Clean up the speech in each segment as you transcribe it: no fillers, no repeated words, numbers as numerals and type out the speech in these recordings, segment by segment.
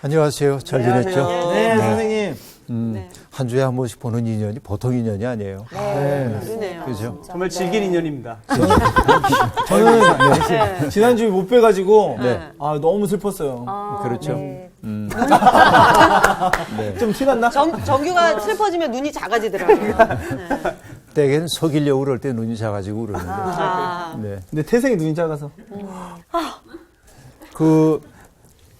안녕하세요. 잘 지냈죠? 네, 선생님. 한 주에 한 번씩 보는 인연이 보통 인연이 아니에요. 그러네요. 그죠? 정말 질긴 인연입니다. 저는 지난주에 못 뵈가지고 너무 슬펐어요. 그렇죠. 네. 네. 좀 티났나? 정규가 슬퍼지면 눈이 작아지더라고요. 때겐 속이려고 그럴 때 눈이 작아지고 그러는데. 네. 근데 태생이 눈이 작아서. 그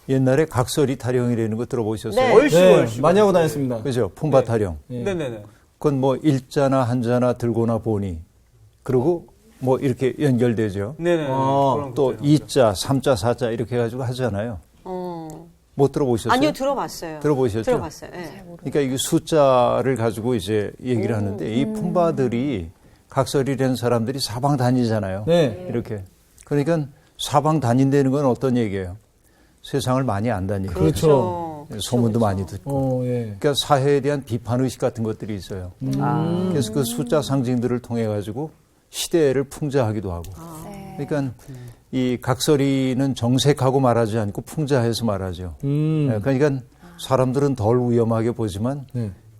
옛날에 각설이 타령이라는 거 들어보셨어요? 네. 얼씨구. 많이 하고 다녔습니다. 그죠? 품바 타령. 네네네. 그건 뭐 일자나 한자나 들고나 보니. 그리고 뭐 이렇게 연결되죠. 네네. 또 이자, 삼자, 사자 이렇게 해가지고 하잖아요. 못 들어보셨어요? 아니요, 들어봤어요. 들어보셨죠? 들어봤어요. 네. 그러니까 이게 숫자를 가지고 이제 얘기를 하는데 이 품바들이 각설이라는 사람들이 사방 다니잖아요. 네. 이렇게. 그러니까 사방 다닌다는 건 어떤 얘기예요? 세상을 많이 안다는 얘기예요. 그렇죠. 소문도 많이 듣고. 예. 그러니까 사회에 대한 비판의식 같은 것들이 있어요. 그래서 그 숫자 상징들을 통해 가지고 시대를 풍자하기도 하고. 그러니까 이 각설이는 정색하고 말하지 않고 풍자해서 말하죠. 그러니까 사람들은 덜 위험하게 보지만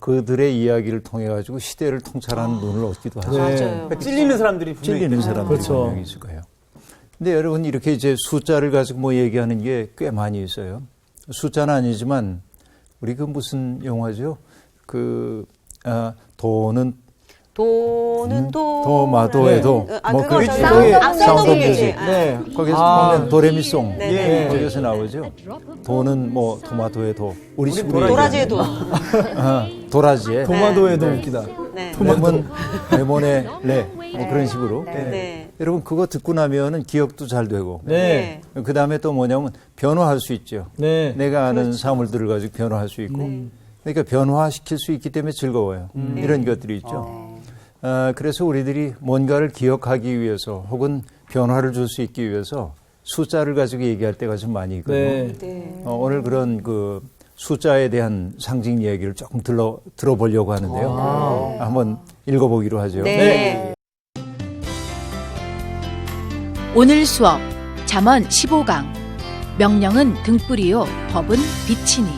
그들의 이야기를 통해 가지고 시대를 통찰하는 눈을 얻기도 하죠. 맞아요. 그러니까 찔리는 사람들이 분명히 찔리는 사람들이 그렇죠. 분명히 있을 거예요. 근데 여러분 이렇게 이제 숫자를 가지고 뭐 얘기하는 게 꽤 많이 있어요. 숫자는 아니지만 우리 그 무슨 영화죠? 돈은 도마도에도 뭐 그거 사운드 오브 뮤직. 네. 거기서 보면 도레미송 네. 거기서 나오죠. 돈은 뭐 토마토에도 우리 도라지의 도. 도라지에 도마도에도 웃기다. 네. 레몬의 뭐 그런 식으로. 네. 여러분 그거 듣고 나면은 기억도 잘 되고. 네. 그 다음에 또 뭐냐면 변화할 수 있죠. 네. 내가 아는 사물들을 가지고 변화할 수 있고. 그러니까 변화시킬 수 있기 때문에 즐거워요. 이런 것들이 있죠. 그래서 우리들이 뭔가를 기억하기 위해서 혹은 변화를 줄 수 있기 위해서 숫자를 가지고 얘기할 때가 좀 많이 있거든요. 네. 오늘 그런 그 숫자에 대한 상징 얘기를 조금 들어보려고 하는데요. 한번 읽어보기로 하죠. 네. 오늘 수업 잠언 15강 명령은 등불이요 법은 빛이니.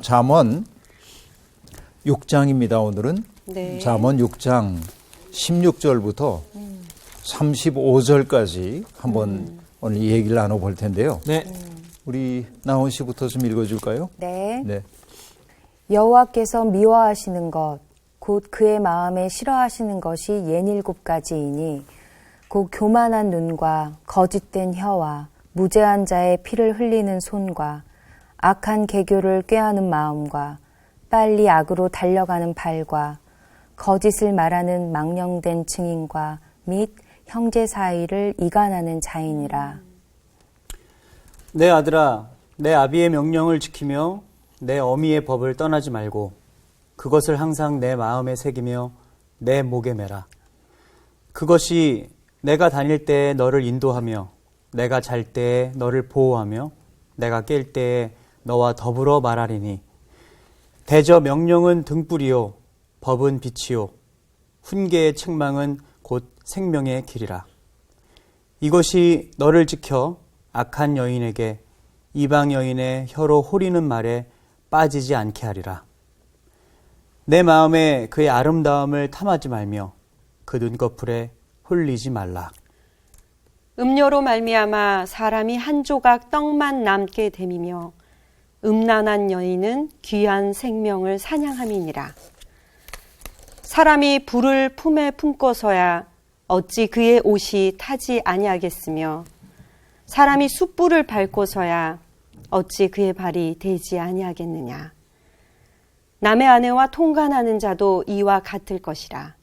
잠언 6장입니다. 오늘은 네. 잠언 6장 16절부터 35절까지 한번 오늘 얘기를 나눠볼 텐데요. 네. 우리 나온 씨부터 좀 읽어줄까요? 네. 네. 여호와께서 미워하시는 것, 곧 그의 마음에 싫어하시는 것이 67가지이니 곧 교만한 눈과 거짓된 혀와 무죄한 자의 피를 흘리는 손과 악한 계교를 꾀하는 마음과 빨리 악으로 달려가는 발과 거짓을 말하는 망령된 증인과 및 형제 사이를 이간하는 자이니라. 내 아들아, 내 아비의 명령을 지키며 내 어미의 법을 떠나지 말고 그것을 항상 내 마음에 새기며 내 목에 매라. 그것이 내가 다닐 때에 너를 인도하며 내가 잘 때에 너를 보호하며 내가 깰 때에 너와 더불어 말하리니 대저 명령은 등불이요 법은 빛이요 훈계의 책망은 곧 생명의 길이라. 이것이 너를 지켜 악한 여인에게 이방 여인의 혀로 호리는 말에 빠지지 않게 하리라. 내 마음에 그의 아름다움을 탐하지 말며 그 눈꺼풀에 홀리지 말라. 음료로 말미암아 사람이 한 조각 떡만 남게 됨이며 음란한 여인은 귀한 생명을 사냥함이니라. 사람이 불을 품에 품고서야 어찌 그의 옷이 타지 아니하겠으며 사람이 숯불을 밟고서야 어찌 그의 발이 되지 아니하겠느냐. 남의 아내와 통간하는 자도 이와 같을 것이라.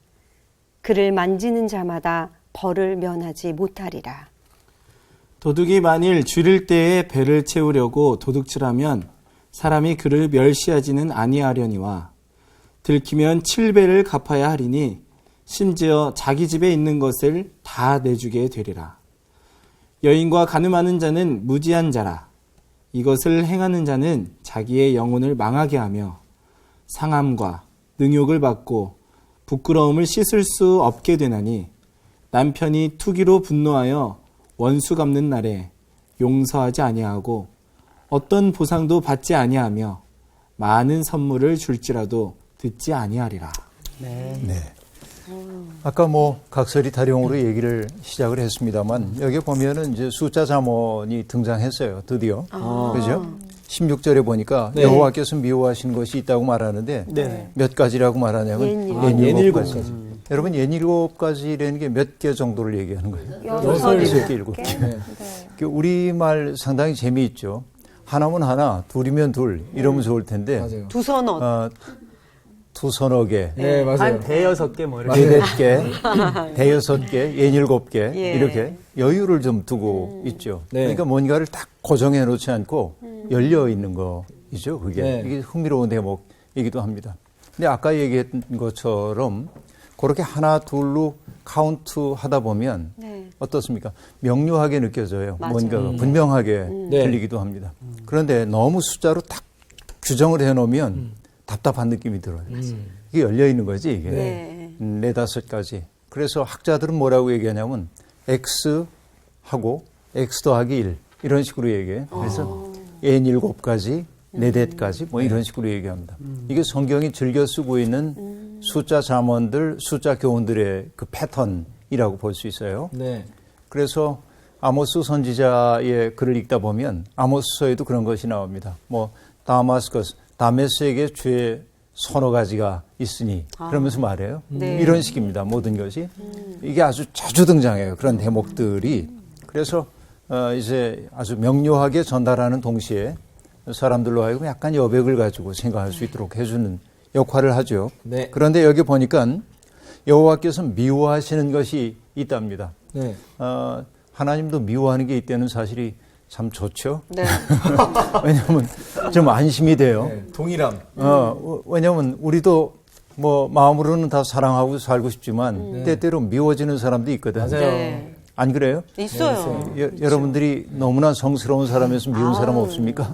그를 만지는 자마다 벌을 면하지 못하리라. 도둑이 만일 줄일 때에 배를 채우려고 도둑질하면 사람이 그를 멸시하지는 아니하려니와 들키면 7배를 갚아야 하리니 심지어 자기 집에 있는 것을 다 내주게 되리라. 여인과 간음하는 자는 무지한 자라. 이것을 행하는 자는 자기의 영혼을 망하게 하며 상함과 능욕을 받고 부끄러움을 씻을 수 없게 되나니 남편이 투기로 분노하여 원수 갚는 날에 용서하지 아니하고 어떤 보상도 받지 아니하며 많은 선물을 줄지라도 듣지 아니하리라. 네. 네. 아까 뭐 각설이 타령으로 얘기를 시작을 했습니다만 여기 보면은 이제 숫자 잠언이 등장했어요. 드디어. 그죠? 16절에 보니까 네. 여호와께서 미워하신 것이 있다고 말하는데 네. 몇 가지라고 말하냐면 옛일곱. 17가지. 여러분 옛일곱 가지라는 게 몇 개 정도를 얘기하는 거예요? 여섯 여섯 개, 일곱 개. 그 우리말 상당히 재미있죠. 하나면 하나, 둘이면 둘 이러면 좋을 텐데 맞아요. 두 선언. 두 서너 개, 네, 맞아요. 한 대여섯 개 뭐 이렇게. 네댓 개, 대여섯 개, 예닐곱 개 예. 이렇게 여유를 좀 두고 있죠. 네. 그러니까 뭔가를 딱 고정해 놓지 않고 열려 있는 거이죠. 그게 네. 이게 흥미로운 대목이기도 합니다. 근데 아까 얘기했던 것처럼 그렇게 하나 둘로 카운트 하다 보면 네. 어떻습니까? 명료하게 느껴져요. 맞아요. 뭔가가 분명하게 네. 들리기도 합니다. 그런데 너무 숫자로 딱 규정을 해놓으면 답답한 느낌이 들어요. 이게 열려 있는 거지 이게. 네. 네다섯 가지. 그래서 학자들은 뭐라고 얘기하냐면 X하고 X 더하기 1 이런 식으로 얘기해요. 그래서 N7 가지, 네댓 가지 뭐 이런 식으로 얘기합니다. 이게 성경이 즐겨 쓰고 있는 숫자 잠언들, 숫자 교훈들의 그 패턴이라고 볼 수 있어요. 네. 그래서 아모스 선지자의 글을 읽다 보면 아모스서에도 그런 것이 나옵니다. 뭐 다메스에게 죄 서너 가지가 있으니 그러면서 말해요. 네. 이런 식입니다. 모든 것이 이게 아주 자주 등장해요. 그런 대목들이 그래서 이제 아주 명료하게 전달하는 동시에 사람들로 하여금 약간 여백을 가지고 생각할 수 있도록 해주는 역할을 하죠. 네. 그런데 여기 보니까 여호와께서 미워하시는 것이 있답니다. 네. 하나님도 미워하는 게 있다는 사실이 참 좋죠. 네. 왜냐하면 좀 안심이 돼요. 네. 동일함. 왜냐하면 우리도 뭐 마음으로는 다 사랑하고 살고 싶지만 때때로 미워지는 사람도 있거든. 맞아요. 네. 안 그래요? 있어요. 여러분들이 너무나 성스러운 사람에서 미운 사람 없습니까?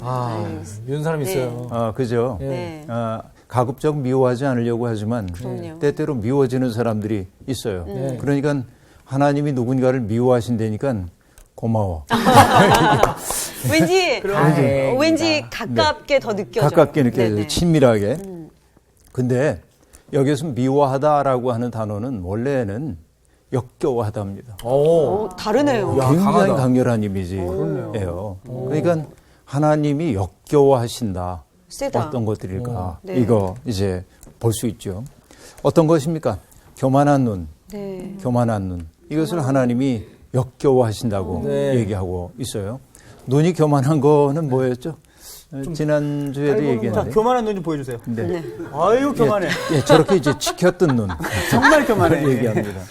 미운 사람 있어요. 그죠? 네. 가급적 미워하지 않으려고 하지만 그럼요. 때때로 미워지는 사람들이 있어요. 네. 그러니까 하나님이 누군가를 미워하신다니까 고마워. 왠지 가깝게 더 느껴져요. 가깝게 느껴져요. 네네. 친밀하게. 근데 여기서 미워하다라고 하는 단어는 원래는 역겨워하다입니다. 다르네요. 야, 굉장히 강하다. 강렬한 이미지예요. 그러니까 하나님이 역겨워하신다. 세다. 어떤 것들일까? 네. 이거 이제 볼 수 있죠. 어떤 것입니까? 교만한 눈, 네. 교만한 눈. 이것을 하나님이 역겨워하신다고 네. 얘기하고 있어요. 눈이 교만한 거는 뭐였죠? 지난주에도 자, 얘기했는데. 교만한 눈 좀 보여주세요. 네. 아유, 교만해. 예, 저렇게 이제 치켜뜬 눈. 정말 교만해. 얘기합니다.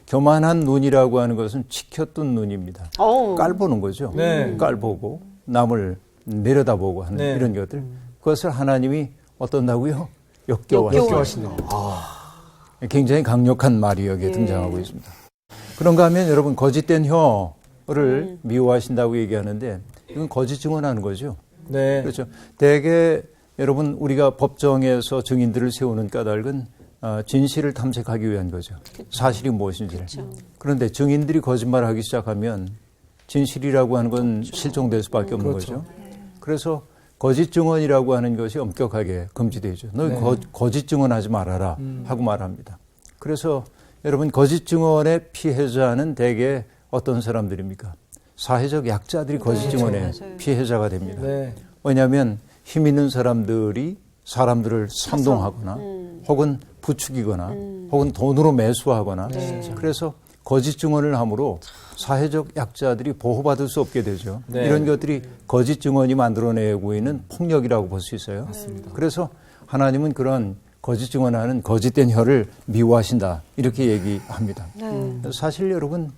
교만한 눈이라고 하는 것은 치켜뜬 눈입니다. 어우. 깔보는 거죠. 네. 깔보고 남을 내려다보고 하는 네. 이런 것들. 그것을 하나님이 어떤다고요? 역겨워하신다. 굉장히 강력한 말이 여기에 등장하고 있습니다. 그런가 하면 여러분 거짓된 혀를 미워하신다고 얘기하는데 이건 거짓 증언하는 거죠. 네. 그렇죠. 대개 여러분 우리가 법정에서 증인들을 세우는 까닭은 진실을 탐색하기 위한 거죠. 사실이 무엇인지를. 그런데 증인들이 거짓말하기 시작하면 진실이라고 하는 건 실종될 수밖에 없는 거죠. 그래서 거짓 증언이라고 하는 것이 엄격하게 금지되죠. 너 거짓 증언하지 말아라 하고 말합니다. 그래서 여러분 거짓 증언의 피해자는 대개 어떤 사람들입니까? 사회적 약자들이 거짓 증언의 피해자가 됩니다. 네. 왜냐하면 힘 있는 사람들이 사람들을 선동하거나 혹은 부추기거나 혹은 돈으로 매수하거나 그래서 거짓 증언을 함으로 사회적 약자들이 보호받을 수 없게 되죠. 네. 이런 것들이 거짓 증언이 만들어내고 있는 폭력이라고 볼 수 있어요. 맞습니다. 그래서 하나님은 그런 거짓 증언하는 거짓된 혀를 미워하신다 이렇게 얘기합니다. 사실 여러분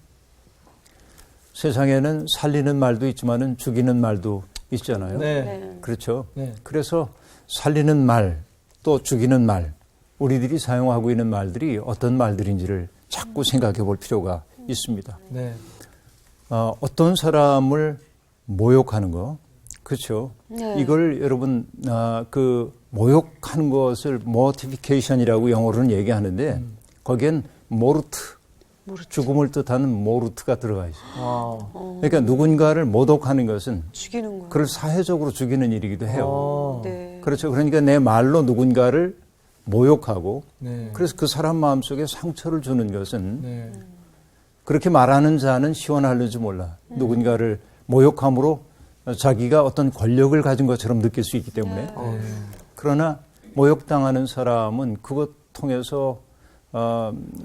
세상에는 살리는 말도 있지만은 죽이는 말도 있잖아요. 네. 그렇죠. 네. 그래서 살리는 말 또 죽이는 말 우리들이 사용하고 있는 말들이 어떤 말들인지를 자꾸 생각해 볼 필요가 있습니다. 네. 어떤 사람을 모욕하는 거 그렇죠. 이걸 여러분 그 모욕하는 것을 mortification이라고 영어로는 얘기하는데 거기엔 모르트 죽음을 뜻하는 모르트가 들어가 있어요. 아. 그러니까 누군가를 모독하는 것은 죽이는 거예요. 그를 사회적으로 죽이는 일이기도 해요. 네. 그렇죠. 그러니까 내 말로 누군가를 모욕하고 네. 그래서 그 사람 마음속에 상처를 주는 것은 네. 그렇게 말하는 자는 시원할는지 몰라. 누군가를 모욕함으로 자기가 어떤 권력을 가진 것처럼 느낄 수 있기 때문에. 그러나 모욕당하는 사람은 그것 통해서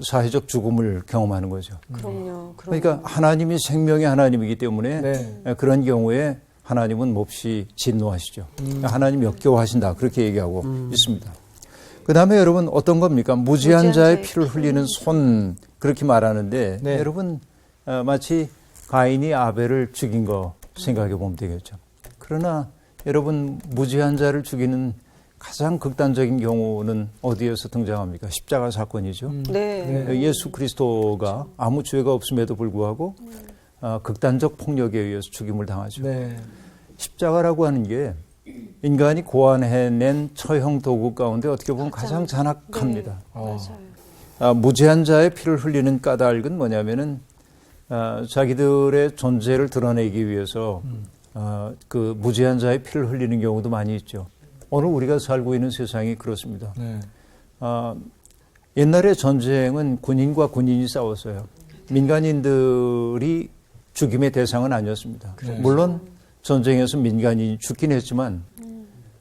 사회적 죽음을 경험하는 거죠. 그럼요. 그러니까 하나님이 생명의 하나님이기 때문에 네. 그런 경우에 하나님은 몹시 진노하시죠. 하나님 역겨워하신다. 그렇게 얘기하고 있습니다. 그 다음에 여러분 어떤 겁니까? 무지한 자의 피를 흘리는 손 그렇게 말하는데 네. 여러분 마치 가인이 아벨을 죽인 거 생각해 보면 되겠죠. 그러나 여러분 무지한 자를 죽이는 가장 극단적인 경우는 어디에서 등장합니까? 십자가 사건이죠. 네. 예수 그리스도가 아무 죄가 없음에도 불구하고 극단적 폭력에 의해서 죽임을 당하죠. 네. 십자가라고 하는 게 인간이 고안해낸 처형 도구 가운데 어떻게 보면 가장 잔악합니다. 맞아요. 무죄한 자의 피를 흘리는 까닭은 뭐냐면은 자기들의 존재를 드러내기 위해서 그 무죄한 자의 피를 흘리는 경우도 많이 있죠. 오늘 우리가 살고 있는 세상이 그렇습니다. 네. 옛날에 전쟁은 군인과 군인이 싸웠어요. 민간인들이 죽임의 대상은 아니었습니다. 물론 전쟁에서 민간인이 죽긴 했지만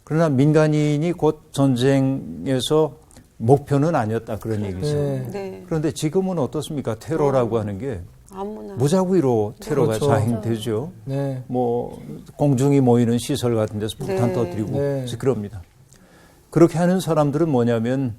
그러나 민간인이 곧 전쟁에서 목표는 아니었다 그런 얘기죠. 네. 네. 그런데 지금은 어떻습니까? 테러라고 하는 게 아무나. 무작위로 테러가 그렇죠. 자행되죠. 네. 뭐 공중이 모이는 시설 같은 데서 폭탄 네. 터뜨리고 네. 그럽니다. 그렇게 하는 사람들은 뭐냐면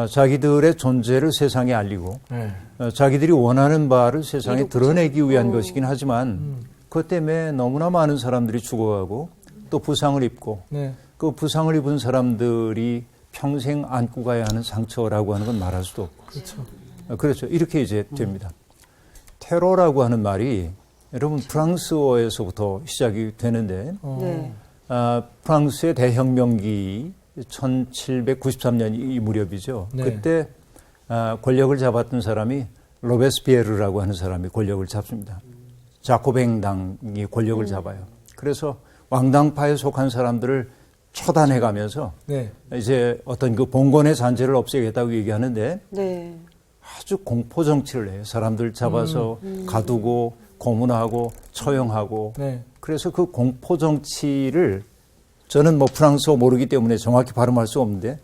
자기들의 존재를 세상에 알리고 네. 자기들이 원하는 바를 세상에 이루고자. 드러내기 위한 것이긴 하지만 그것 때문에 너무나 많은 사람들이 죽어가고 또 부상을 입고 네. 그 부상을 입은 사람들이 평생 안고 가야 하는 상처라고 하는 건 말할 수도 없고. 그렇죠. 그렇죠. 이렇게 이제 됩니다. 테러라고 하는 말이 여러분 프랑스어에서부터 시작이 되는데 네. 프랑스의 대혁명기 1793년 이 무렵이죠. 네. 그때 권력을 잡았던 사람이 로베스피에르라고 하는 사람이 권력을 잡습니다. 자코뱅당이 권력을 잡아요. 그래서 왕당파에 속한 사람들을 처단해가면서 네. 이제 어떤 그 봉건의 잔재를 없애겠다고 얘기하는데 네. 아주 공포 정치를 해요. 사람들 잡아서 가두고 고문하고 처형하고. 네. 그래서 그 공포 정치를 저는 뭐 프랑스어 모르기 때문에 정확히 발음할 수 없는데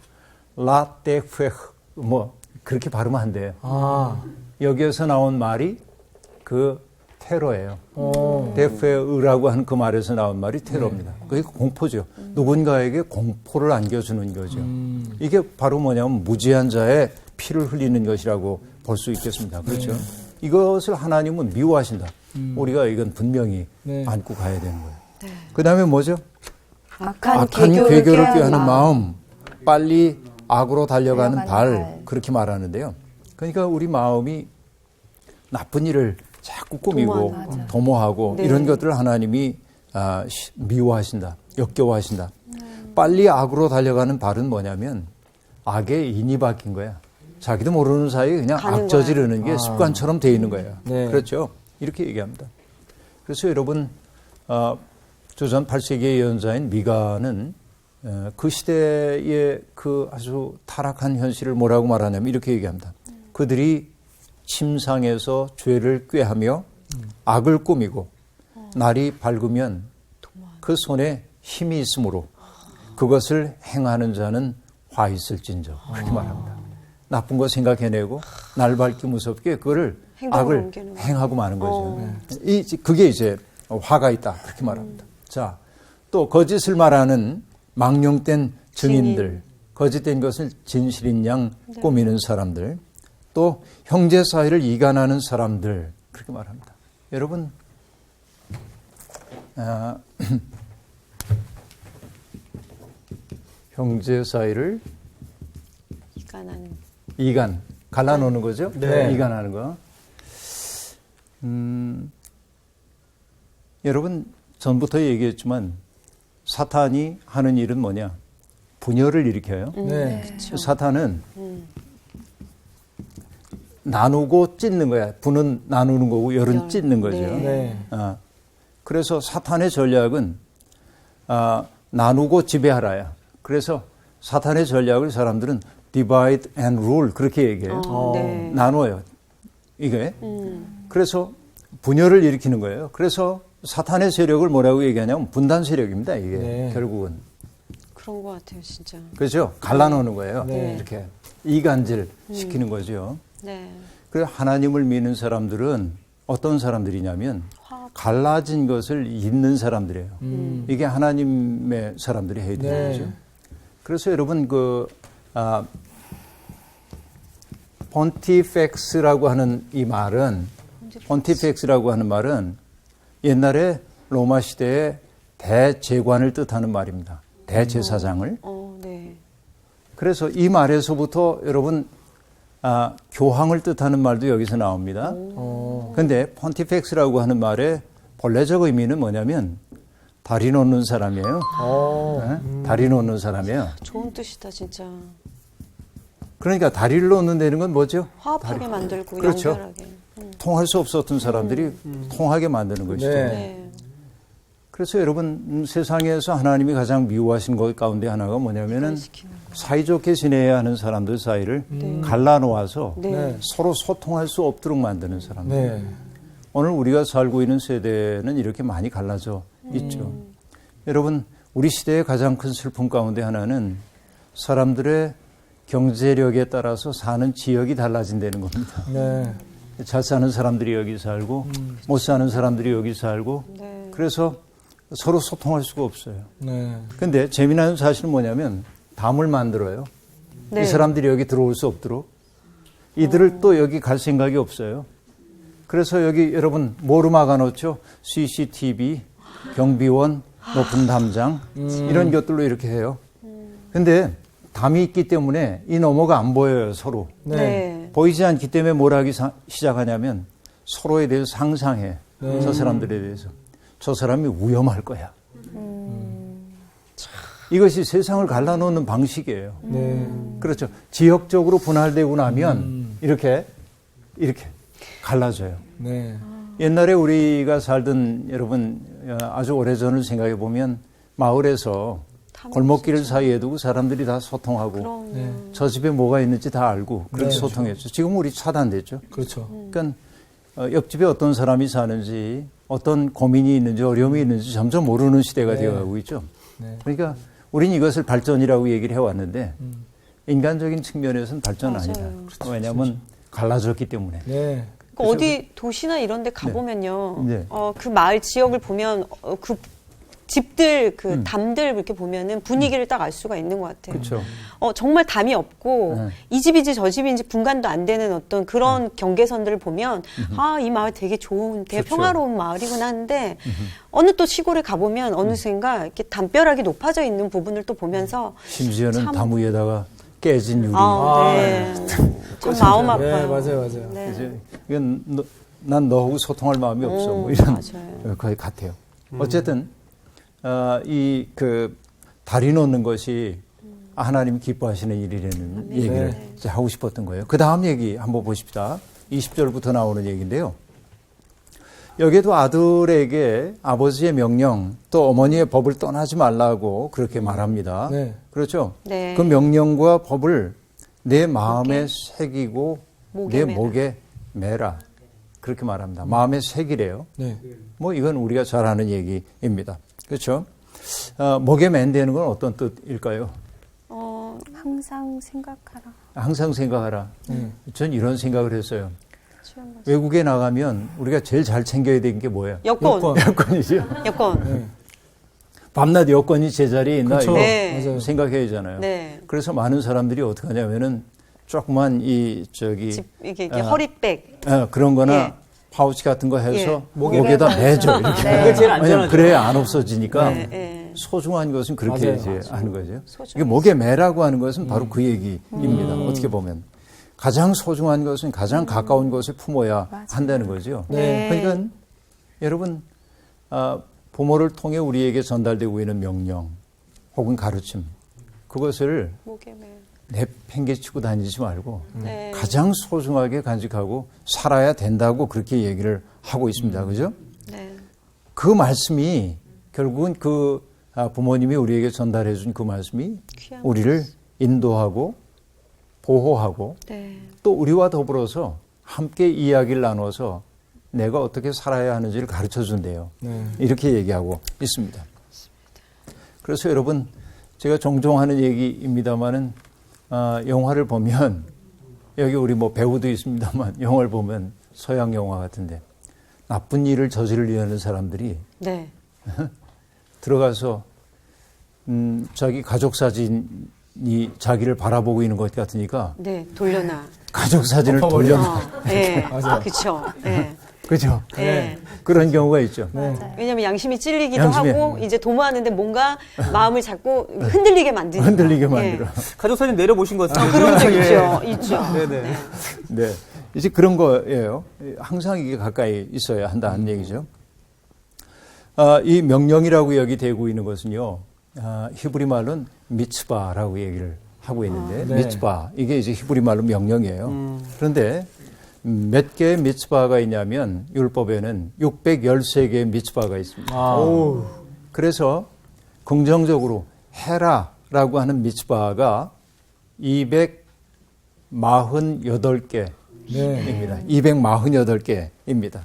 라떼페 뭐 그렇게 발음한대요. 아. 여기에서 나온 말이 그 테러예요. 데페으라고 하는 그 말에서 나온 말이 테러입니다. 그게 공포죠. 누군가에게 공포를 안겨주는 거죠. 이게 바로 뭐냐면 무지한 자의 피를 흘리는 것이라고 볼 수 있겠습니다. 그렇죠? 이것을 하나님은 미워하신다. 우리가 이건 분명히 네. 안고 가야 되는 거예요. 그 다음에 뭐죠? 악한 괴교를 꾀하는 꾀하는 마음, 빨리 악으로 달려가는 달려가는 발, 발. 그렇게 말하는데요. 그러니까 우리 마음이 나쁜 일을 자꾸 꾸미고 도모하고 네. 이런 것들을 하나님이 미워하신다, 역겨워하신다. 빨리 악으로 달려가는 발은 뭐냐면 악에 인이 박힌 거야. 자기도 모르는 사이에 그냥 가는 악 저지르는 게 습관처럼 돼 있는 거예요. 네. 그렇죠? 이렇게 얘기합니다. 그래서 여러분 조선 8세기의 예언자인 미가는 그 시대의 그 아주 타락한 현실을 뭐라고 말하냐면 이렇게 얘기합니다. 그들이 침상에서 죄를 꾀하며 악을 꾸미고 날이 밝으면 그 손에 힘이 있으므로 그것을 행하는 자는 화 있을진저 그렇게 말합니다. 나쁜 거 생각해내고 날 밝기 무섭게 그거를 행동으로 악을 옮기는 거예요. 행하고 마는 거죠. 그게 이제 화가 있다 그렇게 말합니다. 자, 또 거짓을 말하는 망령된 증인들, 거짓된 것을 진실인 양 꾸미는 사람들, 또 형제 사이를 이간하는 사람들 그렇게 말합니다. 여러분 형제 사이를 이간하는. 갈라놓는 거죠? 네. 이간하는 거. 여러분 전부터 얘기했지만 사탄이 하는 일은 뭐냐? 분열을 일으켜요. 네. 사탄은 나누고 찢는 거야. 분은 나누는 거고 열은 찢는 거죠. 네. 그래서 사탄의 전략은 나누고 지배하라야. 그래서 사탄의 전략을 사람들은 divide and rule 그렇게 얘기해요. 네. 나눠요. 이게. 그래서 분열을 일으키는 거예요. 그래서 사탄의 세력을 뭐라고 얘기하냐면 분단 세력입니다. 이게 네. 결국은. 그런 것 같아요, 진짜. 그렇죠. 갈라놓는 거예요. 네. 이렇게 이간질 시키는 거죠. 네. 그래서 하나님을 믿는 사람들은 어떤 사람들이냐면 갈라진 것을 잇는 사람들이에요. 이게 하나님의 사람들이 해야 되는 네. 거죠. 그래서 여러분 pontifex라고 하는 이 말은 pontifex라고 하는 말은 옛날에 로마 시대의 대제관을 뜻하는 말입니다. 대제사장을. 네. 그래서 이 말에서부터 여러분 교황을 뜻하는 말도 여기서 나옵니다. 그런데 pontifex라고 하는 말의 본래적 의미는 뭐냐면 다리 놓는 사람이에요. 네? 다리 놓는 사람이에요. 좋은 뜻이다, 진짜. 그러니까 다리를 놓는 데는 건 뭐죠? 화합하게 만들고 그렇죠. 연결하게. 통할 수 없었던 사람들이 통하게 만드는 것이죠. 네. 네. 그래서 여러분 세상에서 하나님이 가장 미워하신 것 가운데 하나가 뭐냐면은 사이좋게 지내야 하는 사람들 사이를 갈라놓아서 네. 서로 소통할 수 없도록 만드는 사람들. 네. 오늘 우리가 살고 있는 세대는 이렇게 많이 갈라져 있죠. 여러분 우리 시대의 가장 큰 슬픔 가운데 하나는 사람들의 경제력에 따라서 사는 지역이 달라진다는 겁니다. 네. 잘 사는 사람들이 여기 살고 못 사는 사람들이 여기 살고 네. 그래서 서로 소통할 수가 없어요. 네. 근데 재미난 사실은 뭐냐면 담을 만들어요. 네. 이 사람들이 여기 들어올 수 없도록. 이들을 또 여기 갈 생각이 없어요. 그래서 여기 여러분 뭐로 막아놓죠? CCTV, 경비원, 높은 담장 이런 것들로 이렇게 해요. 근데 담이 있기 때문에 이 너머가 안 보여요, 서로. 네. 보이지 않기 때문에 뭘 하기 시작하냐면 서로에 대해서 상상해. 저 사람들에 대해서. 저 사람이 위험할 거야. 이것이 세상을 갈라놓는 방식이에요. 네. 그렇죠. 지역적으로 분할되고 나면 이렇게 갈라져요. 네. 옛날에 우리가 살던 여러분 아주 오래전을 생각해 보면 마을에서 골목길 사이에 두고 사람들이 다 소통하고 저 집에 뭐가 있는지 다 알고 그렇게 네, 소통했죠. 지금 우리 차단됐죠. 그렇죠. 그러니까 옆집에 어떤 사람이 사는지 어떤 고민이 있는지 어려움이 있는지 점점 모르는 시대가 네. 되어가고 있죠. 네. 그러니까 우리는 이것을 발전이라고 얘기를 해왔는데 인간적인 측면에서는 발전 맞아요. 아니다. 왜냐하면 갈라졌기 때문에. 네. 그러니까 어디 도시나 이런 데 가보면요. 네. 그 마을 지역을 보면 그 집들, 그 담들 이렇게 보면은 분위기를 딱 알 수가 있는 것 같아요. 그렇죠. 정말 담이 없고 네. 이 집이지 저 집인지 분간도 안 되는 어떤 그런 경계선들을 보면 이 마을 되게 좋은, 되게 그렇죠. 평화로운 마을이구나 하는데 어느 또 시골에 가보면 어느샌가 이렇게 담벼락이 높아져 있는 부분을 또 보면서 심지어는 참- 담 위에다가 깨진 유리. 네. 참 마음 아파요. 네, 맞아요, 맞아요. 네. 이제 이건 난 너하고 소통할 마음이 없어. 뭐 이런 맞아요. 거의 같아요. 어쨌든 이 다리 놓는 것이 하나님 기뻐하시는 일이라는 얘기를 네. 이제 하고 싶었던 거예요. 그 다음 얘기 한번 보십시다. 20절부터 나오는 얘기인데요. 여기에도 아들에게 아버지의 명령 또 어머니의 법을 떠나지 말라고 그렇게 말합니다. 네. 그렇죠? 네. 그 명령과 법을 내 마음에 새기고 목에 내 매라. 목에 매라. 그렇게 말합니다. 마음에 새기래요. 네. 뭐 이건 우리가 잘 아는 얘기입니다. 그렇죠? 목에 맨다는 건 어떤 뜻일까요? 항상 생각하라. 항상 생각하라. 전 이런 생각을 했어요. 취한 거. 외국에 나가면 우리가 제일 잘 챙겨야 되는 게 뭐예요? 여권. 여권. 여권이죠. 여권. 밤낮 여권이 제자리에 있나 그렇죠. 이거 네. 맞아요. 생각해야 하잖아요. 네. 그래서 많은 사람들이 어떻게 하냐면은 조그만 이게 허리백. 그런 거나 예. 파우치 같은 거 해서 예. 목에다 매죠. 이렇게. 그게 제일 안전하죠. 왜냐면 그래야 안 없어지니까 네, 네. 소중한 것은 그렇게 맞아요. 이제 하는 거죠. 소중한 이게 목에 매라고 하는 것은 바로 그 얘기입니다. 어떻게 보면. 가장 소중한 것은 가장 가까운 것을 품어야 한다는 거죠. 네. 그러니까 여러분 부모를 통해 우리에게 전달되고 있는 명령 혹은 가르침 그것을 목에 매. 내팽개치고 다니지 말고 네. 가장 소중하게 간직하고 살아야 된다고 그렇게 얘기를 하고 있습니다. 그죠? 네. 그 말씀이 결국은 그 부모님이 우리에게 전달해 준 그 말씀이 귀한 우리를 인도하고 보호하고 네. 또 우리와 더불어서 함께 이야기를 나눠서 내가 어떻게 살아야 하는지를 가르쳐 준대요. 네. 이렇게 얘기하고 있습니다. 그래서 여러분 제가 종종 하는 얘기입니다만은 영화를 보면 여기 우리 뭐 배우도 있습니다만 영화를 보면 서양 영화 같은데 나쁜 일을 저지르려는 사람들이 네. 들어가서 자기 가족 사진이 자기를 바라보고 있는 것 같으니까 네. 돌려놔. 가족 사진을 엎어버려. 돌려놔. 네. 맞아요. 그쵸. 네. 그죠? 네. 그런 경우가 있죠. 왜냐면 양심이 찔리기도 양심이. 하고 이제 도모하는데 뭔가 마음을 자꾸 흔들리게 만드니까. 흔들리게 만들어. 가족 사진 내려보신 것 같아요. 그런 적 예. 있죠. 네네. 네. 이제 그런 거예요. 항상 이게 가까이 있어야 한다는 얘기죠. 이 명령이라고 여기 되고 있는 것은요, 히브리 말로는 미츠바라고 얘기를 하고 있는데, 네. 미츠바. 이게 이제 히브리 말로 명령이에요. 그런데 몇 개의 미츠바가 있냐면, 율법에는 613개의 미츠바가 있습니다. 그래서 긍정적으로 헤라라고 하는 미츠바가 248개입니다. 네. 248개입니다.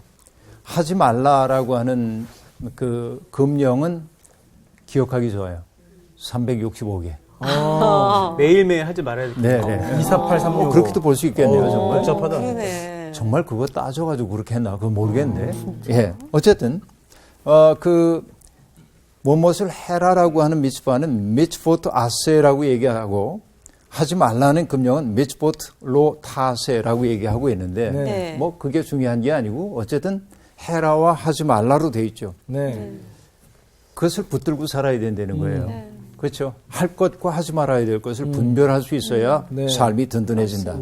하지 말라라고 하는 그 금령은 기억하기 좋아요. 365개. 매일매일 하지 말아야 돼. 네. 24836. 그렇게도 볼 수 있겠네요, 정말. 복잡하다. 그러네. 정말 그거 따져가지고 그렇게 했나? 그건 모르겠네. 예. 어쨌든, 무엇을 해라라고 하는 미츠바는 미츠보트 아세라고 얘기하고 하지 말라는 금령은 미츠보트 로 타세라고 얘기하고 있는데 네. 뭐 그게 중요한 게 아니고 어쨌든 해라와 하지 말라로 돼 있죠. 네. 그것을 붙들고 살아야 된다는 거예요. 그렇죠. 할 것과 하지 말아야 될 것을 분별할 수 있어야 네. 삶이 든든해진다.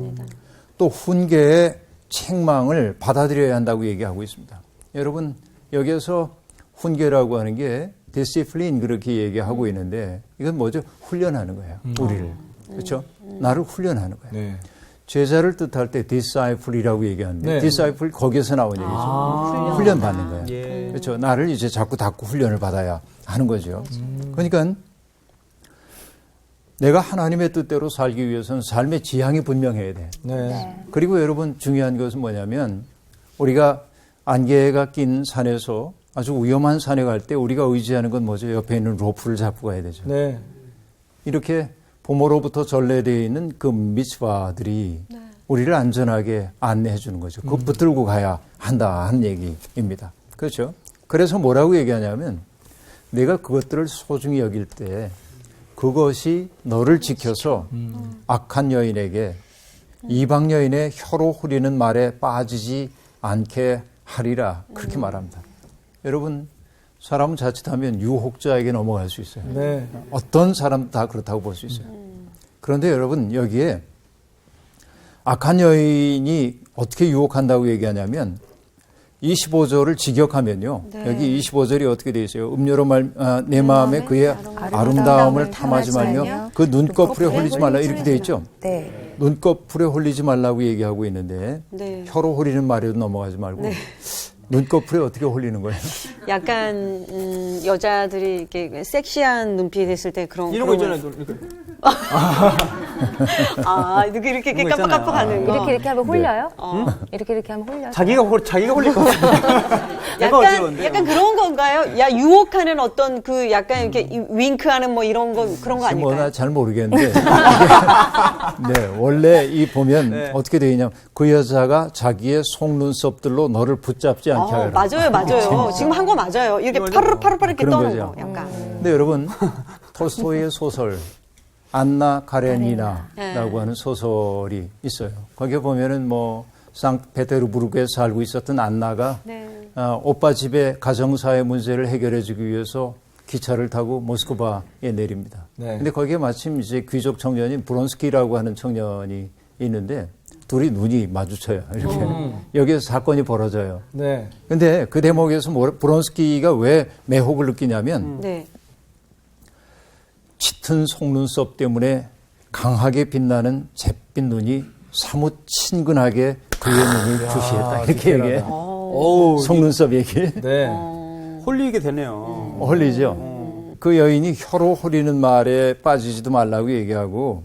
또 훈계의 책망을 받아들여야 한다고 얘기하고 있습니다. 여러분 여기에서 훈계라고 하는 게 디시플린 그렇게 얘기하고 있는데 이건 뭐죠? 훈련하는 거예요. 우리를. 그렇죠? 나를 훈련하는 거예요. 네. 제자를 뜻할 때 disciple이라고 얘기하는데 네. disciple 거기에서 나온 얘기죠. 훈련 받는 거예요. 예. 그렇죠. 나를 이제 자꾸 닫고 훈련을 받아야 하는 거죠. 그러니까 내가 하나님의 뜻대로 살기 위해서는 삶의 지향이 분명해야 돼. 네. 그리고 여러분 중요한 것은 뭐냐면 우리가 안개가 낀 산에서 아주 위험한 산에 갈 때 우리가 의지하는 건 뭐죠? 옆에 있는 로프를 잡고 가야 되죠. 네. 이렇게 부모로부터 전래되어 있는 그 미츠바들이 우리를 안전하게 안내해 주는 거죠. 그거 붙들고 가야 한다 하는 얘기입니다. 그렇죠? 그래서 뭐라고 얘기하냐면 내가 그것들을 소중히 여길 때 그것이 너를 지켜서 악한 여인에게 이방 여인의 혀로 후리는 말에 빠지지 않게 하리라 그렇게 말합니다. 여러분 사람은 자칫하면 유혹자에게 넘어갈 수 있어요. 네. 어떤 사람 다 그렇다고 볼 수 있어요. 그런데 여러분 여기에 악한 여인이 어떻게 유혹한다고 얘기하냐면 25절을 직역하면요. 여기 25절이 어떻게 되어 있어요? 음료로 내 마음에 그의 아름다움을 탐하지 말며 그 눈꺼풀에 홀리지 말라 이렇게 되어 있죠. 네. 눈꺼풀에 홀리지 말라고 얘기하고 있는데 네. 혀로 홀리는 말에도 넘어가지 말고 눈꺼풀에 어떻게 홀리는 거예요? 약간 여자들이 이렇게 섹시한 눈빛 했을 때 그런 이런 거 그런 있잖아요. 이렇게. 이렇게 그런 거 깜빡깜빡하는 거. 이렇게 하면 홀려요? 어. 이렇게 하면 홀려요? 자기가 홀릴 것 같아. 내가 어지러운데. 약간 그런 건가요? 야 유혹하는 어떤 그 약간 이렇게 윙크하는 뭐 이런 거 그런 거 아닐까요? 나 잘 모르겠는데 네, 원래 이 보면 네. 어떻게 되어 있냐면 그 여자가 자기의 속눈썹들로 너를 붙잡지 않게 하라. 맞아요. 지금 한 거 맞아요. 이렇게 파르르 이렇게 그런 떠는 거죠. 거 약간. 근데 여러분 톨스토이의 소설 안나 카레니나라고 하는 소설이 있어요. 거기에 보면은 뭐 상페테르부르크에 살고 있었던 안나가 오빠 집에 가정사회 문제를 해결해주기 위해서 기차를 타고 모스크바에 내립니다. 네. 근데 거기에 마침 이제 귀족 청년인 브론스키라고 하는 청년이 있는데 둘이 눈이 마주쳐요. 이렇게 여기에서 사건이 벌어져요. 네. 근데 그 대목에서 브론스키가 왜 매혹을 느끼냐면 네. 짙은 속눈썹 때문에 강하게 빛나는 잿빛 눈이 사뭇 친근하게 그의 눈을 주시했다. 이렇게 얘기해. 속눈썹 얘기. 네. 홀리게 되네요. 홀리죠. 그 여인이 혀로 홀리는 말에 빠지지도 말라고 얘기하고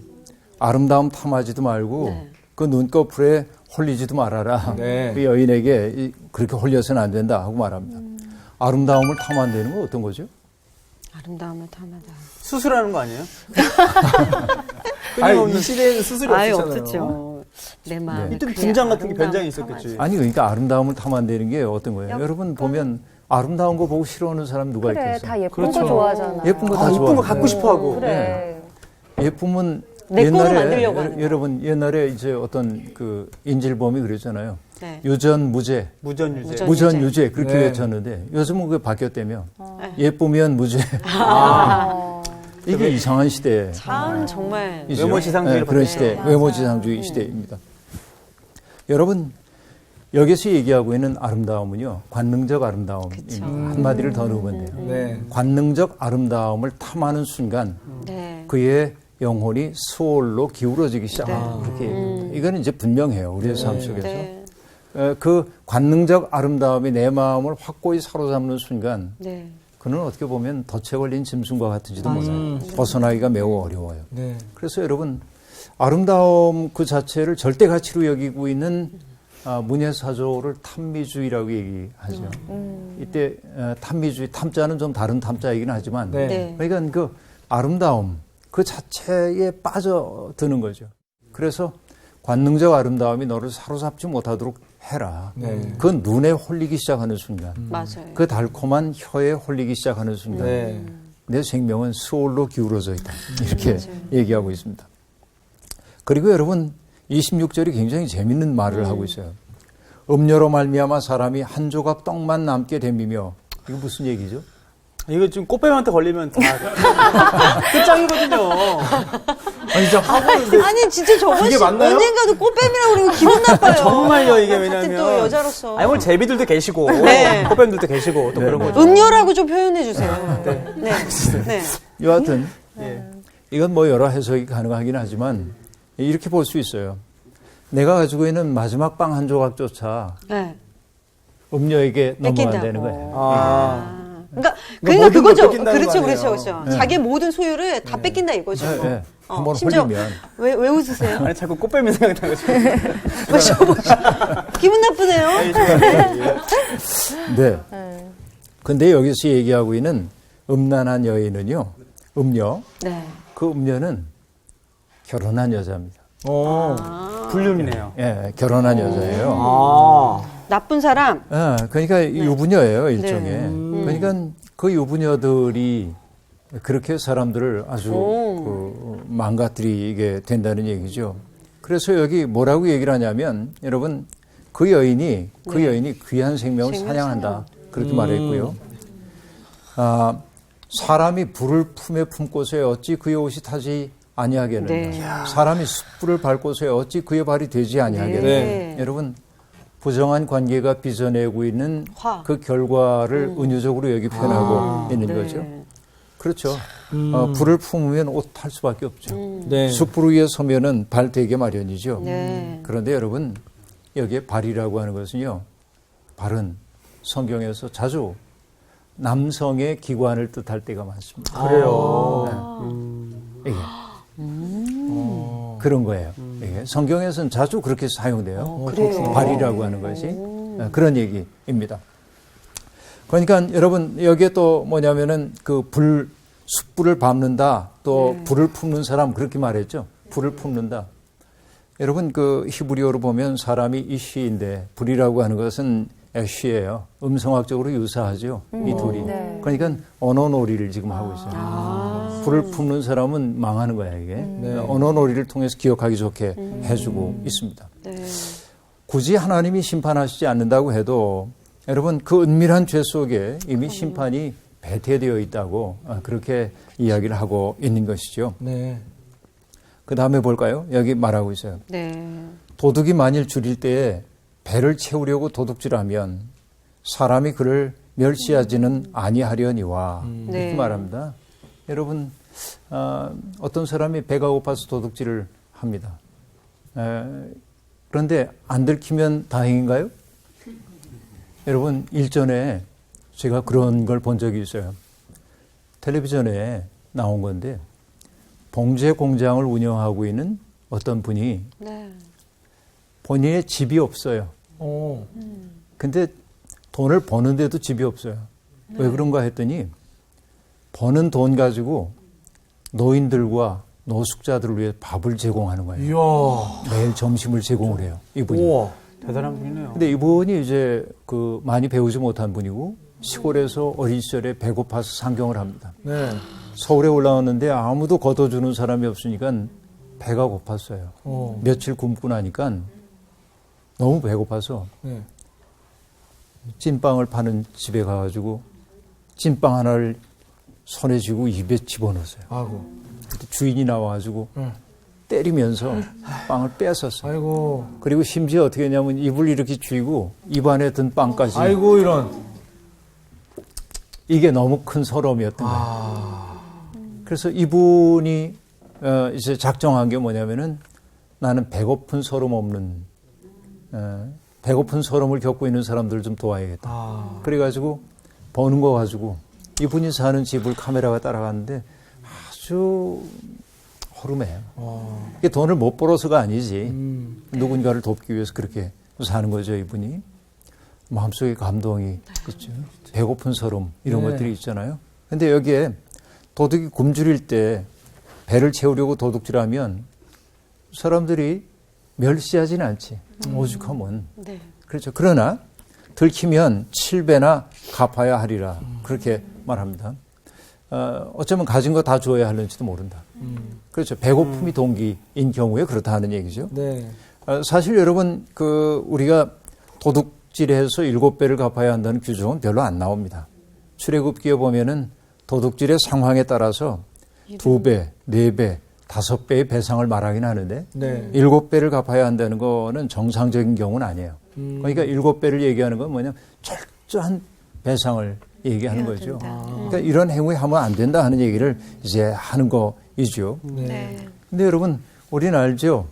아름다움 탐하지도 말고 그 눈꺼풀에 홀리지도 말아라. 네. 그 여인에게 그렇게 홀려서는 안 된다 하고 말합니다. 아름다움을 탐한다는 건 어떤 거죠? 아름다움을 탐하다. 수술하는 거 아니에요? 아니, 이 시대에는 수술이 아예 없었잖아요. 없었죠. 내 마음에 이때 그의 분장 같은 게 아름다움을 변장이 있었겠지. 아니 그러니까 아름다움을 탐한다는 게 어떤 거예요? 여러분 보면 아름다운 거 보고 싫어하는 사람 누가 그래, 있겠어요? 다 예쁜 그렇죠. 거 좋아하잖아. 예쁜 거 다 이쁜 좋아해요. 거 갖고 싶어 하고. 그래. 예쁨은 내 거로 만들려고 하는 여러분 옛날에 이제 어떤 그 인질범이 그랬잖아요. 네. 유전무죄, 무전유죄. 무전유죄 그렇게 네. 외쳤는데 요즘은 그게 바뀌었다며. 예쁘면 무죄. 이게 이상한 시대. 참 정말 외모지상주의를 그런 받네요. 시대, 외모지상주의 시대입니다. 여러분 여기서 얘기하고 있는 아름다움은요 관능적 아름다움입니다. 한마디를 더 넣으면 돼요. 네. 관능적 아름다움을 탐하는 순간 네. 그의 영혼이 소홀로 기울어지기 시작합니다. 그렇게 얘기합니다. 이거는 이제 분명해요. 우리의 삶 속에서. 네. 그 관능적 아름다움이 내 마음을 확고히 사로잡는 순간 네. 그는 어떻게 보면 덫에 걸린 짐승과 같은지도 몰라요. 벗어나기가 매우 어려워요. 네. 그래서 여러분 아름다움 그 자체를 절대 가치로 여기고 있는 문예사조를 탐미주의라고 얘기하죠. 이때 탐미주의, 탐자는 좀 다른 탐자이긴 하지만 네. 네. 그러니까 그 아름다움 그 자체에 빠져드는 거죠. 그래서 관능적 아름다움이 너를 사로잡지 못하도록 해라. 네. 그 눈에 홀리기 시작하는 순간, 맞아요. 그 달콤한 혀에 홀리기 시작하는 순간 네. 내 생명은 수월로 기울어져 있다. 이렇게 얘기하고 있습니다. 그리고 여러분 26절이 굉장히 재밌는 말을 하고 있어요. 음료로 말미암아 사람이 한 조각 떡만 남게 됨이며 이거 무슨 얘기죠? 이거 지금 꽃뱀한테 걸리면 다 끝장이거든요. 아니, 진짜 하고 아니 진짜 저번 이게 시 맞나요? 언젠가도 꽃뱀이라고 그러면 기분 나빠요. 정말요, 이게 같은 왜냐면. 또 여자로서. 아니, 오늘 제비들도 계시고, 네. 꽃뱀들도 계시고, 또 그런 거죠. 음료라고 좀 표현해 주세요. 네. 네. 여하튼 예. 이건 뭐 여러 해석이 가능하긴 하지만 이렇게 볼 수 있어요. 내가 가지고 있는 마지막 빵 한 조각조차 네. 음료에게 뺏긴다. 넘어간다는 거예요. 그러니까 모든 그거죠. 걸 뺏긴다는 그렇죠, 거 그렇죠, 아니에요? 그렇죠. 자기의 모든 소유를 다 뺏긴다 이거죠. 네, 네. 한번 심지어 홀리면 왜 웃으세요? 아니, 자꾸 꽃뱀이 생각나고 지금. 기분 나쁘네요. 네. 근데 여기서 얘기하고 있는 음란한 여인은요. 음녀. 네. 그 음녀는 결혼한 여자입니다. 불륜이네요. 예, 결혼한 여자예요. 아. 나쁜 사람. 그러니까 유부녀예요, 일종의. 그러니까 그 유부녀들이 그렇게 사람들을 아주 망가뜨리게 된다는 얘기죠. 그래서 여기 뭐라고 얘기를 하냐면 여러분 그 여인이 귀한 생명을 사냥한다. 그렇게 말했고요. 사람이 불을 품에 품고서 어찌 그의 옷이 타지 아니하겠느냐. 네. 사람이 숯불을 밟고서 어찌 그의 발이 되지 아니하겠느냐. 네. 여러분 부정한 관계가 빚어내고 있는 화. 그 결과를 은유적으로 여기 표현하고 있는 네. 거죠. 그렇죠. 불을 품으면 옷 탈 수밖에 없죠. 네. 숯불 위에 서면은 발 되게 마련이죠. 네. 그런데 여러분 여기에 발이라고 하는 것은요. 발은 성경에서 자주 남성의 기관을 뜻할 때가 많습니다. 그래요. 이게 그런 거예요. 이게 성경에서는 자주 그렇게 사용돼요. 발이라고 하는 것이 그런 얘기입니다. 그러니까 여러분 여기에 또 뭐냐면은 그 숯불을 밟는다 또 불을 품는 사람 그렇게 말했죠. 불을 품는다. 여러분 그 히브리어로 보면 사람이 이쉬인데 불이라고 하는 것은 애쉬예요. 음성학적으로 유사하죠. 이 둘이. 네. 그러니까 언어놀이를 지금 하고 있어요. 불을 품는 사람은 망하는 거야 이게. 언어놀이를 통해서 기억하기 좋게 해주고 있습니다. 네. 굳이 하나님이 심판하시지 않는다고 해도 여러분 그 은밀한 죄 속에 이미 심판이 배태되어 있다고 그렇게 이야기를 하고 있는 것이죠. 네. 그 다음에 볼까요? 여기 말하고 있어요. 네. 도둑이 만일 줄일 때에 배를 채우려고 도둑질하면 사람이 그를 멸시하지는 아니하려니와 네. 이렇게 말합니다. 여러분 어떤 사람이 배가 고파서 도둑질을 합니다. 그런데 안 들키면 다행인가요? 여러분, 일전에 제가 그런 걸 본 적이 있어요. 텔레비전에 나온 건데 봉제 공장을 운영하고 있는 어떤 분이 네. 본인의 집이 없어요. 근데 돈을 버는데도 집이 없어요. 왜 그런가 했더니 버는 돈 가지고 노인들과 노숙자들을 위해 밥을 제공하는 거예요. 이야. 매일 점심을 제공을 해요. 이분이. 우와. 대단한 분이네요. 근데 이분이 이제 그 많이 배우지 못한 분이고 시골에서 어린 시절에 배고파서 상경을 합니다. 네. 서울에 올라왔는데 아무도 걷어주는 사람이 없으니까 배가 고팠어요. 며칠 굶고 나니까 너무 배고파서 네. 찐빵을 파는 집에 가가지고 찐빵 하나를 손에 쥐고 입에 집어넣었어요. 아이고. 그때 주인이 나와가지고 때리면서 빵을 뺏었어요. 아이고. 그리고 심지어 어떻게 했냐면 입을 이렇게 쥐고 입 안에 든 빵까지. 아이고, 이런. 이게 너무 큰 서러움이었던 거예요. 그래서 이분이 이제 작정한 게 뭐냐면은 나는 배고픈 서름 없는 배고픈 서름을 겪고 있는 사람들을 좀 도와야겠다. 그래가지고 버는 거 가지고 이분이 사는 집을 카메라가 따라갔는데 아주 허름해요. 이게 돈을 못 벌어서가 아니지. 누군가를 돕기 위해서 그렇게 사는 거죠, 이분이. 마음속에 감동이 있죠. 배고픈 서름 이런 네. 것들이 있잖아요. 근데 여기에 도둑이 굶주릴 때 배를 채우려고 도둑질하면 사람들이 멸시하지는 않지. 오죽하면. 네. 그렇죠. 그러나 들키면 7배나 갚아야 하리라. 그렇게 말합니다. 어쩌면 가진 거 다 줘야 하는지도 모른다. 그렇죠. 배고픔이 동기인 경우에 그렇다 하는 얘기죠. 네. 사실 여러분 우리가 도둑질해서 7배를 갚아야 한다는 규정은 별로 안 나옵니다. 출애굽기에 보면은 도둑질의 상황에 따라서 2배, 4배, 5배의 배상을 말하긴 하는데 네. 7배를 갚아야 한다는 거는 정상적인 경우는 아니에요. 그러니까 7배를 얘기하는 건 뭐냐면 철저한 배상을 얘기하는 거죠. 그러니까 이런 행위 하면 안 된다 하는 얘기를 이제 하는 거이죠. 네. 근데 여러분, 우리는 알죠?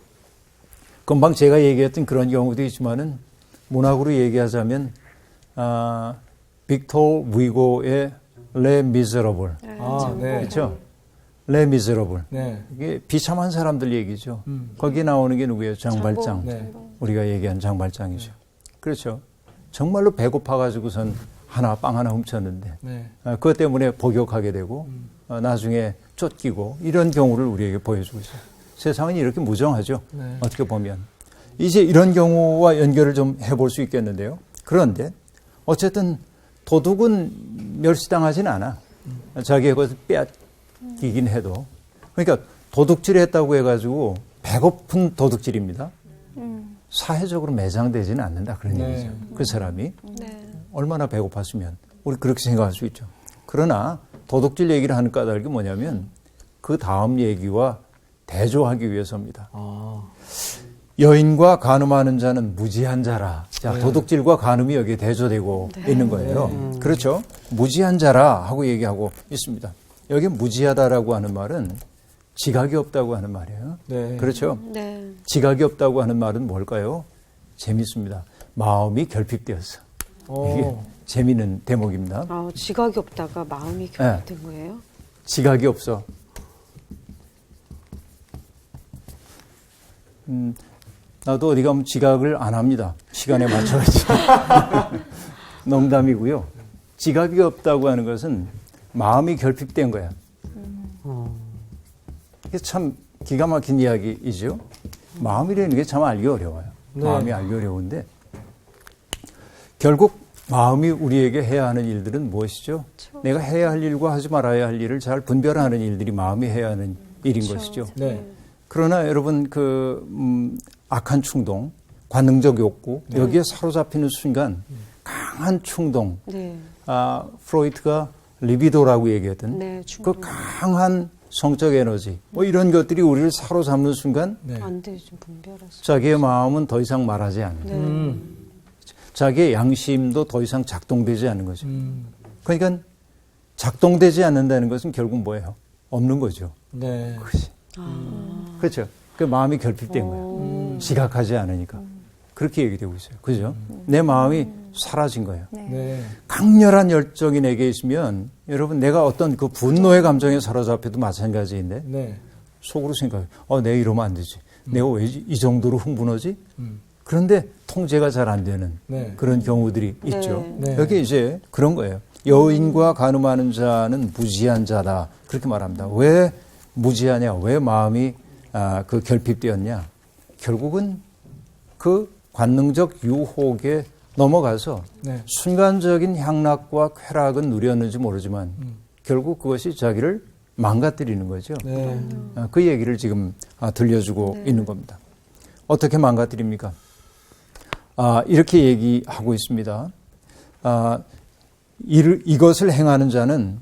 금방 제가 얘기했던 그런 경우도 있지만은 문학으로 얘기하자면 빅토르 위고의 레 미제러블. 아, 네. 그렇죠? 레 미제러블. 네. 이게 비참한 사람들 얘기죠. 거기에 나오는 게 누구예요? 장발장. 네. 우리가 얘기한 장발장이죠. 그렇죠. 정말로 배고파가지고선 빵 하나 훔쳤는데 네. 그것 때문에 복역하게 되고 나중에 쫓기고 이런 경우를 우리에게 보여주고 있어요. 세상은 이렇게 무정하죠. 네. 어떻게 보면. 이제 이런 경우와 연결을 좀 해볼 수 있겠는데요. 그런데 어쨌든 도둑은 멸시당하진 않아. 자기의 것을 빼앗기긴 해도. 그러니까 도둑질 했다고 해가지고 배고픈 도둑질입니다. 사회적으로 매장되지는 않는다. 그런 네. 얘기죠. 그 사람이. 네. 얼마나 배고팠으면 우리 그렇게 생각할 수 있죠. 그러나 도둑질 얘기를 하는 까닭이 뭐냐면 그 다음 얘기와 대조하기 위해서입니다. 여인과 간음하는 자는 무지한 자라. 자, 도둑질과 간음이 여기에 대조되고 있는 거예요. 그렇죠. 무지한 자라 하고 얘기하고 있습니다. 여기 무지하다라고 하는 말은 지각이 없다고 하는 말이에요. 네. 그렇죠. 네. 지각이 없다고 하는 말은 뭘까요? 재밌습니다. 마음이 결핍되었어. 이게 재미있는 대목입니다. 지각이 없다가 마음이 결핍된 거예요? 지각이 없어. 나도 어디 가면 지각을 안 합니다. 시간에 맞춰야지. 농담이고요. 지각이 없다고 하는 것은 마음이 결핍된 거야. 이게 참 기가 막힌 이야기이죠. 마음이라는 게 참 알기 어려워요. 네. 마음이 알기 어려운데 결국 마음이 우리에게 해야 하는 일들은 무엇이죠? 내가 해야 할 일과 하지 말아야 할 일을 잘 분별하는 일들이 마음이 해야 하는 일인 것이죠. 네. 그러나 여러분 악한 충동, 관능적 욕구 여기에 사로잡히는 순간 강한 충동, 네. 프로이트가 리비도라고 얘기했던 네, 그 충동. 강한 성적 에너지 뭐 이런 것들이 우리를 사로잡는 순간 네. 안 돼, 좀 분별해서. 자기의 마음은 더 이상 말하지 않는 네. 자기의 양심도 더 이상 작동되지 않는 거죠. 그러니까 작동되지 않는다는 것은 결국 뭐예요? 없는 거죠. 네. 그렇죠. 그 마음이 결핍된 거예요. 지각하지 않으니까. 그렇게 얘기되고 있어요. 그죠? 내 마음이 사라진 거예요. 네. 강렬한 열정이 내게 있으면 여러분 내가 어떤 그 분노의 감정에 사로잡혀도 마찬가지인데 네. 속으로 생각해요. 내 이러면 안 되지. 내가 왜 이 정도로 흥분하지? 그런데 통제가 잘 안 되는 네. 그런 경우들이 있죠. 네. 여기 이제 그런 거예요. 여인과 간음하는 자는 무지한 자다. 그렇게 말합니다. 왜 무지하냐? 왜 마음이 그 결핍되었냐? 결국은 그 관능적 유혹에 넘어가서 네. 순간적인 향락과 쾌락은 누렸는지 모르지만 결국 그것이 자기를 망가뜨리는 거죠. 네. 그 얘기를 지금 들려주고 있는 겁니다. 어떻게 망가뜨립니까? 이렇게 얘기하고 있습니다. 이것을 행하는 자는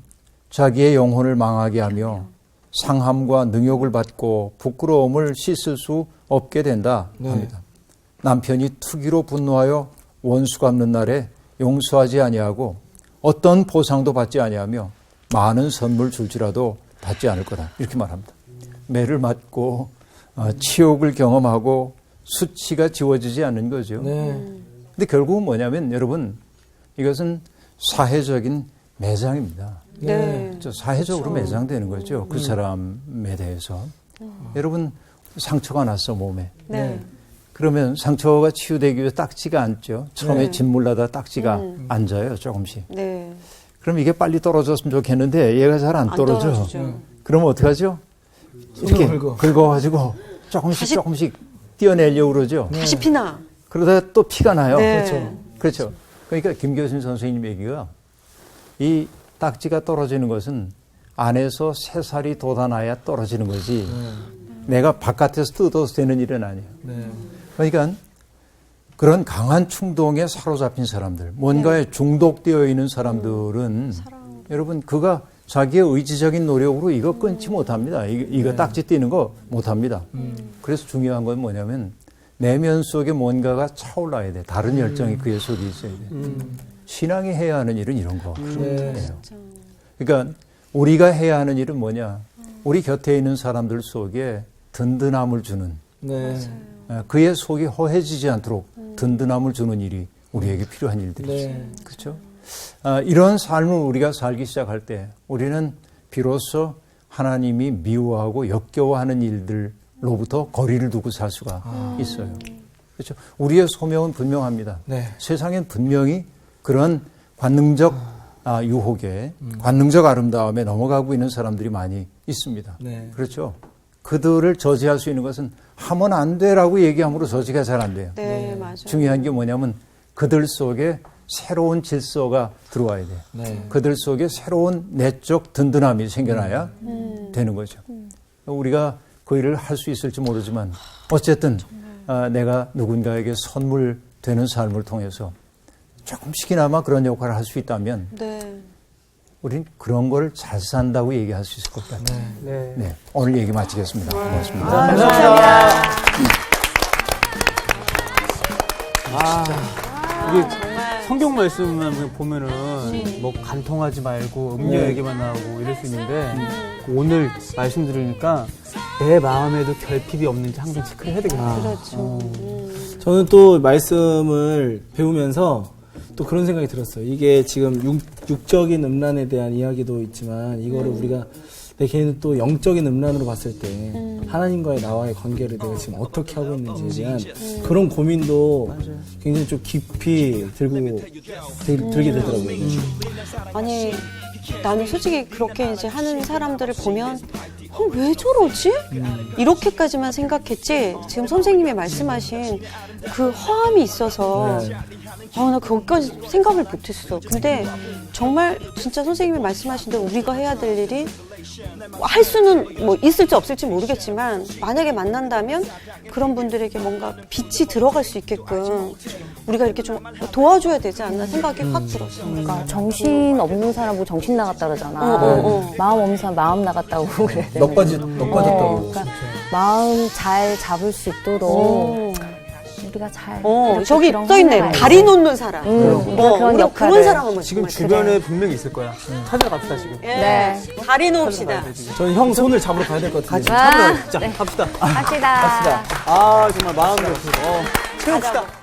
자기의 영혼을 망하게 하며 상함과 능욕을 받고 부끄러움을 씻을 수 없게 된다 합니다. 남편이 투기로 분노하여 원수 갚는 날에 용서하지 아니하고 어떤 보상도 받지 아니하며 많은 선물 줄지라도 받지 않을 거다. 이렇게 말합니다. 매를 맞고 치욕을 경험하고 수치가 지워지지 않는 거죠. 근데 결국은 뭐냐면 여러분 이것은 사회적인 매장입니다. 네. 사회적으로 매장되는 거죠. 그 사람에 대해서. 여러분 상처가 났어 몸에. 네. 그러면 상처가 치유되기 위해서 딱지가 앉죠. 처음에 짓물라다 딱지가 앉아요. 조금씩. 네. 그럼 이게 빨리 떨어졌으면 좋겠는데 얘가 잘 안 떨어져. 떨어지죠. 그러면 어떡하죠? 이렇게 긁어가지고 조금씩 띄어내려고 그러죠. 다시 피나. 그러다가 또 피가 나요. 네. 그렇죠. 그러니까 김교신 선생님 얘기가 이 딱지가 떨어지는 것은 안에서 새살이 돋아나야 떨어지는 거지. 내가 바깥에서 뜯어서 되는 일은 아니에요. 그러니까 그런 강한 충동에 사로잡힌 사람들, 뭔가에 중독되어 있는 사람들은 여러분 그가 자기의 의지적인 노력으로 이거 끊지 못합니다. 이거 딱지 띄는 거 못합니다. 그래서 중요한 건 뭐냐면 내면 속에 뭔가가 차올라야 돼. 다른 열정이 그의 속에 있어야 돼. 신앙이 해야 하는 일은 이런 거예요. 그러니까 우리가 해야 하는 일은 뭐냐? 우리 곁에 있는 사람들 속에 든든함을 주는 그의 속이 허해지지 않도록 든든함을 주는 일이 우리에게 필요한 일들이죠. 그렇죠? 이런 삶을 우리가 살기 시작할 때 우리는 비로소 하나님이 미워하고 역겨워하는 일들로부터 거리를 두고 살 수가 있어요. 그렇죠? 우리의 소명은 분명합니다. 세상엔 분명히 그런 관능적 유혹에 관능적 아름다움에 넘어가고 있는 사람들이 많이 있습니다. 그렇죠? 그들을 저지할 수 있는 것은 하면 안 돼라고 얘기함으로 저지가 잘 안 돼요. 네, 맞아요. 중요한 게 뭐냐면 그들 속에 새로운 질서가 들어와야 돼요. 그들 속에 새로운 내적 든든함이 생겨나야 되는 거죠. 우리가 그 일을 할 수 있을지 모르지만 어쨌든 내가 누군가에게 선물 되는 삶을 통해서 조금씩이나마 그런 역할을 할 수 있다면 우린 그런 걸 잘 산다고 얘기할 수 있을 것 같아요. 네. 오늘 얘기 마치겠습니다. 고맙습니다. 감사합니다. 이게 성경 말씀만 보면은 뭐 간통하지 말고 음료 얘기만 나오고 이럴 수 있는데 오늘 말씀 들으니까 내 마음에도 결핍이 없는지 항상 체크를 해야 되겠네요. 그렇죠. 저는 또 말씀을 배우면서 또 그런 생각이 들었어요. 이게 지금 육적인 음란에 대한 이야기도 있지만 이거를 우리가 내 개인은 또 영적인 음란으로 봤을 때 하나님과의 나와의 관계를 내가 지금 어떻게 하고 있는지에 대한 그런 고민도 굉장히 좀 깊이 들게 되더라고요. 아니, 나는 솔직히 그렇게 이제 하는 사람들을 보면 왜 저러지? 이렇게까지만 생각했지. 지금 선생님이 말씀하신 그 허함이 있어서 나 거기까지 생각을 못했어. 근데 정말 진짜 선생님이 말씀하신 대로 우리가 해야 될 일이 할 수는 뭐 있을지 없을지 모르겠지만 만약에 만난다면 그런 분들에게 뭔가 빛이 들어갈 수 있게끔 우리가 이렇게 좀 도와줘야 되지 않나 생각이 확 들었어. 그러니까 정신 없는 사람 보고 정신 나갔다 그러잖아. 마음 없는 사람 마음 나갔다고 그래. 넉 빠졌다고. 그러니까 마음 잘 잡을 수 있도록 우리가 잘. 저기 그런 써있네. 걸 다리 놓는 사람. 우리가 그런 우리 역할을. 그런 사람 한번 지금 정말 주변에 분명히 있을 거야. 찾아갑시다, 지금. 예. 네. 다리 놓읍시다. 저는 형 손을 잡으러 가야 될 것 같은데. 자, 갑시다. 갑시다. 아, 정말 마음을 채웁시다.